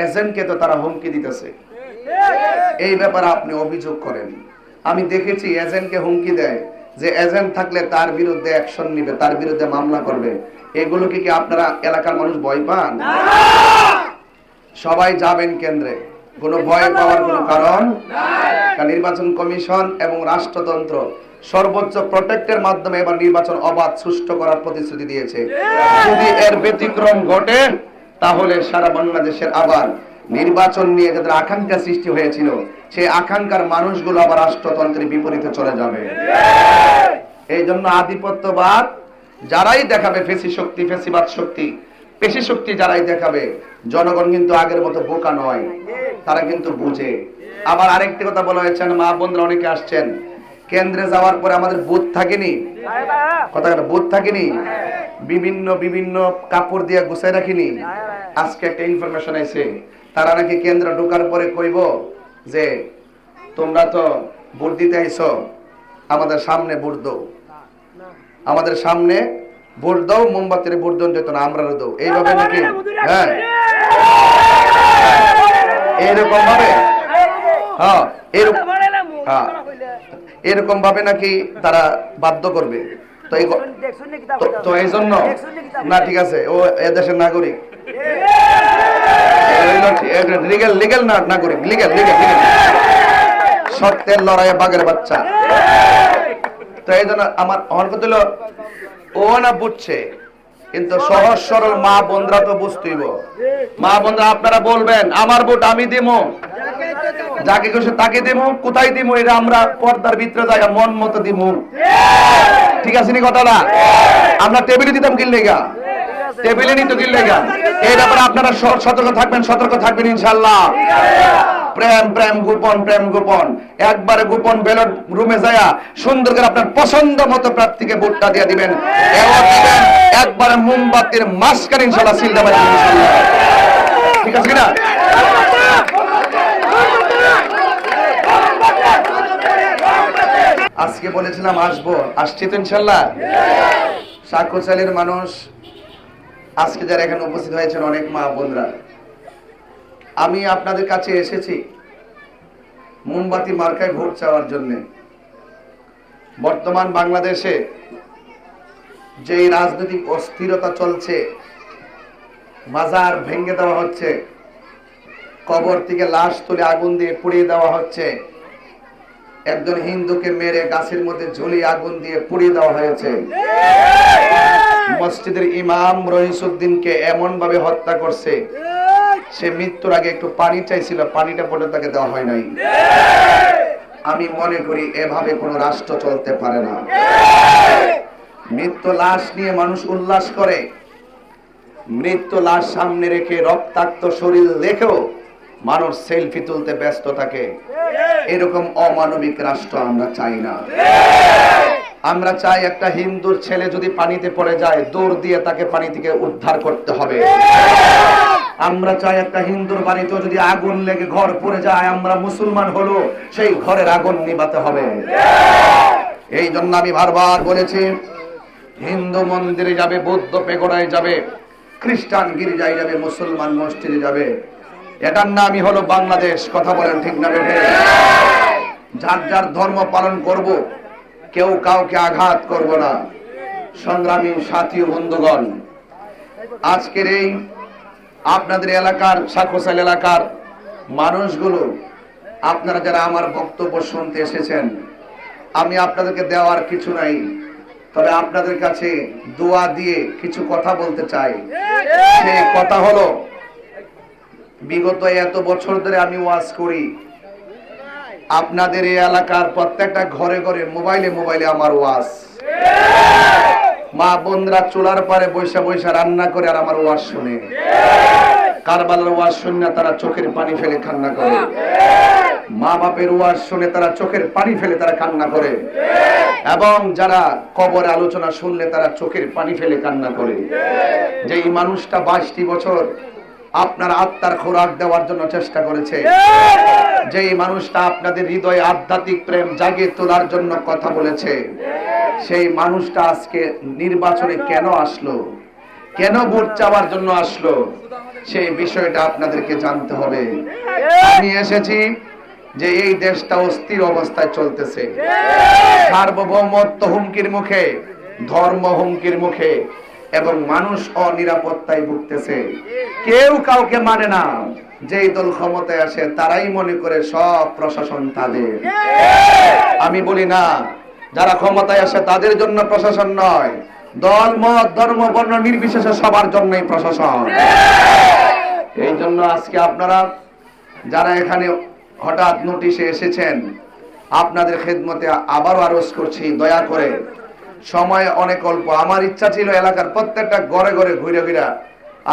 এজেন্টকে তো তারা হুমকি দিতেছে। এই ব্যাপারে আপনি অভিযোগ করেন। আমি দেখেছি এজেন্টকে হুমকি দেয় যে এজেন্ট থাকলে তার বিরুদ্ধে অ্যাকশন নিবে, তার বিরুদ্ধে মামলা করবে। এগুলোকে কি আপনারা এলাকার মানুষ ভয় পান? সবাই যাবেন কেন্দ্রে, কোনো ভয় পাওয়ার কোনো কারণ নাই। নির্বাচন কমিশন এবং রাষ্ট্রযন্ত্র সর্বোচ্চ প্রোটেক্টের মাধ্যমে এবার নির্বাচন অবাধ সুষ্ঠু করার প্রতিশ্রুতি দিয়েছে। যদি এর ব্যতিক্রম ঘটে তাহলে সারা বাংলাদেশের আবার নির্বাচন নিয়ে যাদের আকাঙ্ক্ষা সৃষ্টি হয়েছিল সেই আকাঙ্ক্ষার মানুষগুলো আবার রাষ্ট্রতন্ত্রের বিপরীতে চলে যাবে। এই জন্য আধিপত্যবাদ যারাই দেখাবে, ফেসি শক্তি, ফেসিবাদ শক্তি, পেশি শক্তি যারাই দেখাবে, জনগণ কিন্তু আগের মতো বোকা নয়, তারা কিন্তু বুঝে। আবার আরেকটি কথা বলা হয়েছে, মা বোনরা অনেকে আসছেন, কেন্দ্রে যাওয়ার পরে আমাদের বুথ থাকেনি, কথা বুথ থাকেনি, বিভিন্ন বিভিন্ন কাপড় দিয়ে গুছাই রাখিনি। আজকে একটা ইনফরমেশন আছে, তারা নাকি কেন্দ্র ঢোকার পরে কইব যে তোমরা তো ভোট দিতে আইছো, আমাদের সামনে ভোট দাও, আমাদের সামনে ভোট দাও, মোমবাতির ভোট দেন যেত না, আমরা দাও, এইভাবে নাকি। হ্যাঁ, এরকম ভাবে, হ্যাঁ এরকম ভাবে নাকি তারা বাধ্য করবে। তো এই জন্য না, ঠিক আছে, ও এদেশের নাগরিক, লিগ্যাল নাগরিক, লিগ্যাল সত্যের লড়াইয়ে বাঘের বাচ্চা। তো এই জন্য আমার কথা হলো, ও না বুঝছে, কিন্তু সহজ সরল মা বোনরা তো বুঝতেইব। মা বোনরা আপনারা বলবেন আমার ভোট আমি দিব, যাকে খুশি তাকে দিব, কোথায় দিব এটা আমরা পর্দার ভিতরে যাই মন মতো দিব। ঠিক আছে নি কথাটা? আমরা টেবিলে দিতাম কিনলেগা, টেবিলে নিত কিনলেগা। এই ব্যাপারে আপনারা সতর্ক থাকবেন ইনশাআল্লাহ। প্রেম প্রেম গোপন, প্রেম গোপন, একবারে গোপন ব্যালট রুমে যায়া সুন্দর করে আপনার পছন্দ মতো প্রার্থীকে ভোটটা দিয়ে দিবেন, একবারে মোমবাতির মাঝখানে ইনশাআল্লাহ সিলটা মারবেন ইনশাআল্লাহ। ঠিক আছে কিনা? আজকে বলেছিলাম আসবো, আসছি তো ইনশাআল্লাহ। সাক্ষ্যশালীর মানুষ আজকে যারা এখানে উপস্থিত হয়েছেন, অনেক মা বোনরা, আমি আপনাদের কাছে এসেছি মোমবাতি মার্কায় ভোট চাওয়ার জন্য। বর্তমান বাংলাদেশে যে রাজনৈতিক অস্থিরতা চলছে, মাজার ভেঙে দেওয়া হচ্ছে, কবর থেকে লাশ তুলে আগুন দিয়ে পুড়িয়ে দেওয়া হচ্ছে, একজন হিন্দুকে মেরে গাছের মধ্যে ঝুলিয়ে আগুন দিয়ে পুড়িয়ে দেওয়া হয়েছে, মসজিদের ইমাম রহিসউদ্দিনকে এমন ভাবে হত্যা করছে, সে মৃত্যুর আগে একটু পানি চাইছিল, পানিটা পর্যন্ত তাকে দেওয়া হয় নাই। আমি মনে করি এভাবে কোন রাষ্ট্র চলতে পারে না। মৃত্যু লাশ নিয়ে মানুষ উল্লাস করে, মৃত্যু লাশ সামনে রেখে রক্তাক্ত শরীর দেখেও মানুষ সেলফি তুলতে ব্যস্ত থাকে। এরকম অমানবিক রাষ্ট্র আমরা চাই না। আমরা চাই একটা হিন্দুর ছেলে যদি পানিতে পড়ে যায়, দৌড় দিয়ে তাকে পানি থেকে উদ্ধার করতে হবে। আমরা চাই একটা হিন্দুর বাড়িতে যদি আগুন লেগে ঘর পড়ে যায়, আমরা মুসলমান হলো সেই ঘরের আগুন নিভাতে হবে। এই জন্য আমি বারবার বলেছি, হিন্দু মন্দিরে যাবে, বৌদ্ধ পেগোড়ায় যাবে, খ্রিস্টান গির্জায় যাবে, মুসলমান মসজিদে যাবে, এটার নামই হলো বাংলাদেশ। কথা বলেন ঠিক না বেঠে? যার যার ধর্ম পালন করব, কেউ কাউকে আঘাত করব না। সংগ্রামী সাথী ও বন্ধুগণ, আজকের এই আপনাদের এলাকার সাক্ষ্যশাল এলাকার মানুষগুলো, আপনারা যারা আমার বক্তব্য শুনতে এসেছেন, আমি আপনাদেরকে দেওয়ার কিছু নাই, তবে আপনাদের কাছে দোয়া দিয়ে কিছু কথা বলতে চাই। সেই কথা হলো, বিগত এত বছর ধরে আমি ওয়াজ করি, আপনাদের এই এলাকার প্রত্যেকটা ঘরে ঘরে মোবাইলে আমার ওয়াজ। মা বোনরা চুলার পারে বৈশা বৈশা রান্না করে আর আমার ওয়াজ শুনে, কারবালার ওয়াজ শুনে তারা চোখের পানি ফেলে কান্না করে, মা বাপের ওয়াজ শুনে তারা চোখের পানি ফেলে তারা কান্না করে, এবং যারা কবরে আলোচনা শুনলে তারা চোখের পানি ফেলে কান্না করে। যেই মানুষটা 22টি বছর আপনার আত্মার খোরাক দেওয়ার জন্য চেষ্টা করেছে, যেই মানুষটা আপনাদের হৃদয়ে আধ্যাত্মিক প্রেম জাগিয়ে তোলার জন্য কথা বলেছে, সেই মানুষটা আজকে নির্বাচনে কেন আসলো, কেন ভোট চাওয়ার জন্য আসলো? সেই বিষয়টা আপনাদেরকে জানতে হবে। আমি এসেছি যে এই দেশটা অস্থির অবস্থায় চলতেছে, সার্বভৌমত্ব হুমকির মুখে, ধর্ম হুমকির মুখে, এবং মানুষ অনিরাপত্তায় ভুগতেছে। কেউ কাউকে মানে না। যেই দল ক্ষমতায় আসে তারাই মনে করে সব প্রশাসন তাদের। আমি বলি না, যারা ক্ষমতায় আসে তাদের জন্য প্রশাসন নয়, দল মত ধর্ম বর্ণ নির্বিশেষে সবার জন্যই প্রশাসন। এই জন্য আজকে আপনারা যারা এখানে হঠাৎ নোটিশে এসেছেন, আপনাদের খেদমতে আবারও আরজ করছি, দয়া করে, সময় অনেক অল্প। আমার ইচ্ছা ছিল এলাকার প্রত্যেকটা ঘরে ঘরে ঘুরে ঘুরে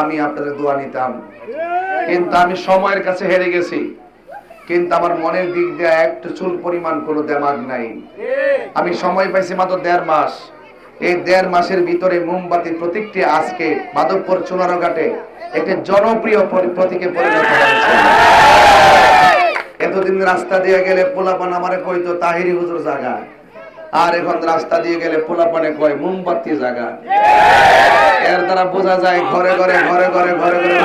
আমি আপনাদের দোয়া নিতাম, কিন্তু আমি সময়ের কাছে হেরে গেছি। কিন্তু আমার মনের দিক দিয়ে একটু চুল পরিমাণ কোনো দেমাগ নাই। আমি সময় পাইছি মাত্র 1.5 মাস। এই 1.5 মাসের ভিতরে মোমবাতি প্রতীকটি আজকে মাধবপুর চুনারঘাটে একটি জনপ্রিয় প্রতীকে পরিণত হয়েছে। এতদিন রাস্তা দিয়ে গেলে পোলাপান আমারে কইতো তাহিরি হুজুর জায়গা, আর এখন রাস্তা দিয়ে গেলে পোলাপানে কয় মোমবাতি জায়গা। এর দ্বারা বোঝা যায় ঘরে ঘরে ঘরে ঘরে ঘরে ঘরে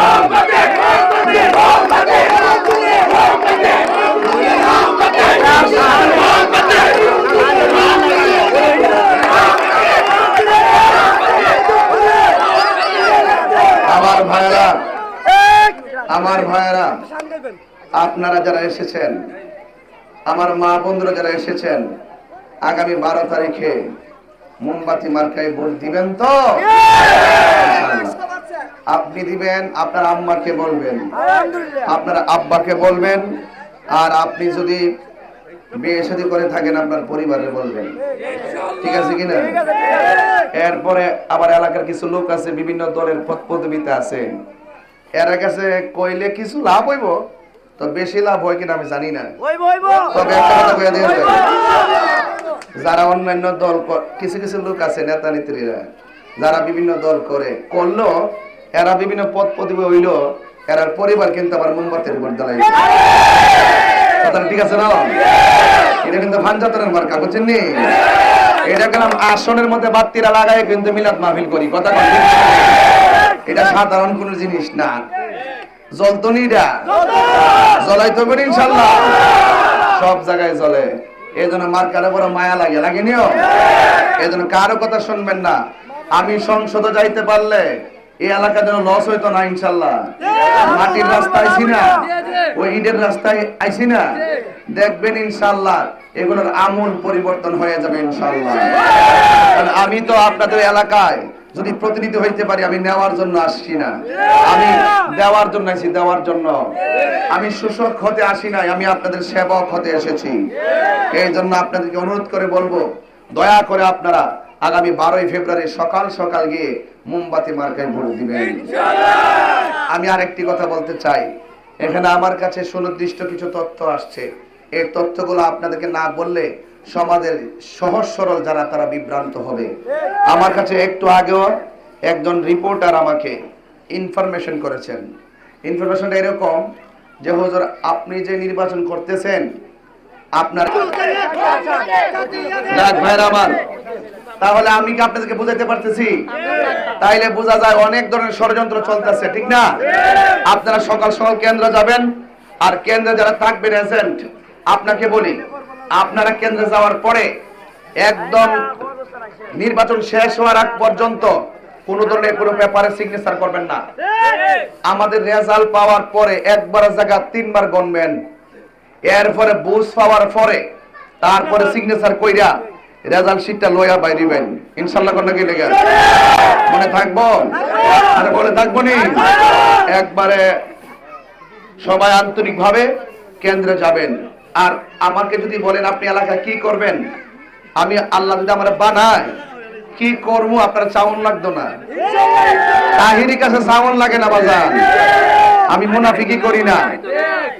আমার ভাইয়েরা, আপনারা যারা এসেছেন, আমার মা বন্ধুরা যারা এসেছেন, আগামী 12 তারিখে মোমবাতি মার্কায় ভোট দিবেন তো? আপনি দিবেন, আপনার আম্মাকে বলবেন, আপনার আব্বাকে বলবেন, আর আপনি যদি বিয়ে শাদী করে থাকেন আপনার পরিবারে বলবেন। ঠিক আছে কিনা? এরপরে আবার এলাকার কিছু লোক আছে, বিভিন্ন দলের পদ পদবিতে আছে, এর কাছে কইলে কিছু লাভ হইব, তো বেশি লাভ হয় কিনা আমি জানি না। তবে একটা কথা কইয়া দিয়ে যায়, যারা অন্যান্য দল, কিছু কিছু লোক আছে নেতা নেত্রীরা যারা বিভিন্ন দল করলো, এরা বিভিন্ন পদ পদবি হইলো, এরার পরিবার কিন্তু আবার মোমবাতির উপর জ্বালাই। কথাটা ঠিক আছে না? এটা কিন্তু ভাঞ্জাতনের মার্কা, বুঝছেন নি? এটা গেলাম আসনের মধ্যে বাত্তিরা লাগায় কিন্তু মিলাদ মাহফিল করি। কথা কন, এটা সাধারণ কোন জিনিস না। জ্বলতনিটা জ্বলাই তো করি ইনশাল্লাহ, সব জায়গায় জ্বলে। এই জন্য মার্কারে বড় মায়া লাগে, লাগেনিও? এই জন্য কারো কথা শুনবেন না। আমি সংসদে যাইতে পারলে এই এলাকা যেন লস হইতো না ইনশাল্লাহ। মাটির রাস্তা আইছি না, ওই ইটের রাস্তায় আইছি না, দেখবেন ইনশাল্লাহ এগুলোর আমূল পরিবর্তন হয়ে যাবে ইনশাল্লাহ। আমি তো আপনাদের এলাকায় যদি প্রতিনিধি হইতে পারি, আমি নেওয়ার জন্য আসছি না, আমি দেওয়ার জন্য আসি, দেওয়ার জন্য। আমি শোষক হতে আসি নাই, আমি আপনাদের সেবক হতে এসেছি। এই জন্য আপনাদেরকে অনুরোধ করে বলবো, দয়া করে আপনারা আগামী 12ই ফেব্রুয়ারি সকাল সকাল গিয়ে মোমবাতি মার্কায় ভোট দিবেন। আমি আরেকটি কথা বলতে চাই, এখানে আমার কাছে সুনির্দিষ্ট কিছু তথ্য আসছে। এই তথ্যগুলো আপনাদেরকে না বললে সমাজের সহজ সরল যারা তারা বিভ্রান্ত হবে। আমার কাছে একটু আগেও একজন রিপোর্টার আমাকে ইনফরমেশন করেছেন। ইনফরমেশনটা এরকম যে, হুজুর আপনি যে নির্বাচন করতেছেন আপনার ভাইরা আমার, তাহলে আমি কি আপনাদেরকে বুঝাইতে পারতেছি? তাইলে বোঝা যায় অনেক ধরনের ষড়যন্ত্র চলতেছে, ঠিক না? আপনারা সকাল সকাল কেন্দ্রে যাবেন, আর কেন্দ্রে যারা থাকবেন এজেন্ট, আপনাকে বলি, আপনারা কেন্দ্রে যাওয়ার পরে একদম নির্বাচন শেষ হওয়ার আগ পর্যন্ত কোন ধরনের কোনো পেপারে সিগনেচার করবেন না। আমাদের রেজাল্ট পাওয়ার পরে একবার জায়গা 3 বার গণবেন, এরপরে বুঝ পাওয়ার পরে তারপরে সিগনেচার কইরা রেজাল্ট শিটটা লইয়া বাইরিবেন ইনশাআল্লাহ। কোন কি লেগে মনে থাকবো? আর বলে থাকবো নি? একবারে সবাই আন্তরিক ভাবে কেন্দ্রে যাবেন। আর আমাকে যদি বলেন আপনি এলাকা কি করবেন, আমি আল্লাহ যদি আমার বানায় কি করবো আপনার চাউন লাগতো না। তাহিরি কাছে চাউন লাগে না বাজান। আমি মুনাফিকি করি না,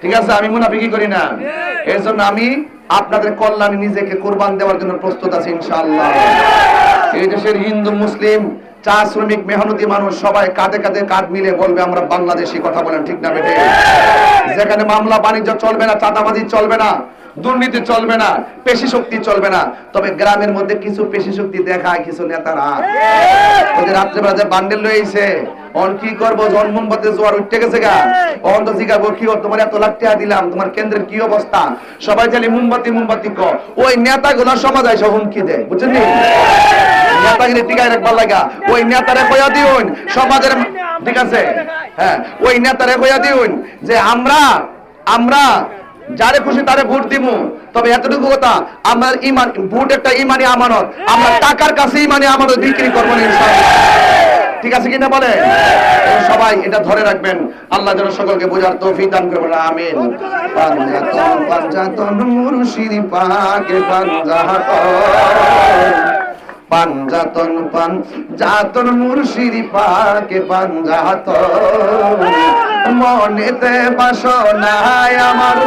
ঠিক আছে? আমি মুনাফিকি করি না। এর জন্য আমি আপনাদের কল্যাণে নিজেকে কুরবান দেওয়ার জন্য প্রস্তুত আছি ইনশাআল্লাহ। এই দেশের হিন্দু মুসলিম চা শ্রমিক মেহনতি মানুষ সবাই কাঁধে কাঁধে কাঁধ মিলে বলবে আমরা বাংলাদেশি। কথা বলেন ঠিক না বেটে? যেখানে মামলা বাণিজ্য চলবে না, চাঁদাবাজি চলবে না, দুর্নীতি চলবে না, পেশি শক্তি চলবে না। তবে গ্রামের মধ্যে কিছু পেশি শক্তি দেখায় কিছু নেতারা, ওই যে রাত্রেবেলা যে বান্ডেল লইছে অন কি করবো? জন্মবাতে জোয়ার উঠতে গেছে গা, অন তো জিজ্ঞাসা কি তোমার এত লাখ টাকা দিলাম, তোমার কেন্দ্রের কি অবস্থা? সবাই চাইলে মোমবাতি মোমবাতি ক, ওই নেতাগুলো সমাজ আইসা হুমকি দেয়, বুঝছেন? নেতাগিরি টিকায় রাখবার লাগা ওই নেতারে কইয়া দিউন সমাজের, ঠিক আছে? হ্যাঁ, ওই নেতারে কইয়া দিউন যে আমরা যারে খুশি তারে ভোট দিব, তবে এতটুকু কথা, আমার ইমান, ভোট একটা ইমানি আমানত, আমরা টাকার কাছে ইমানি আমানত বিক্রি করবো না ইনশাআল্লাহ। ঠিক আছে কিনা বলে? সবাই এটা ধরে রাখবেন। আল্লাহ যেন সকলকে বোঝার তৌফিক দান করবেন, আমিন। পাঞ্জাতন পাঞ্জাতন মুর্শিদ পাকে পাঞ্জাতন, পাঞ্জাতন পাঞ্জাতন মুর্শিদ পাকে পাঞ্জাতন, মনেতে বাসনায় আমার,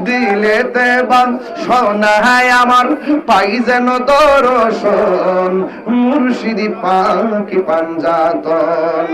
দিলেতে বাসনায় আমার, পাই যেন দর্শন মুর্শিদ পাকে পাঞ্জাতন।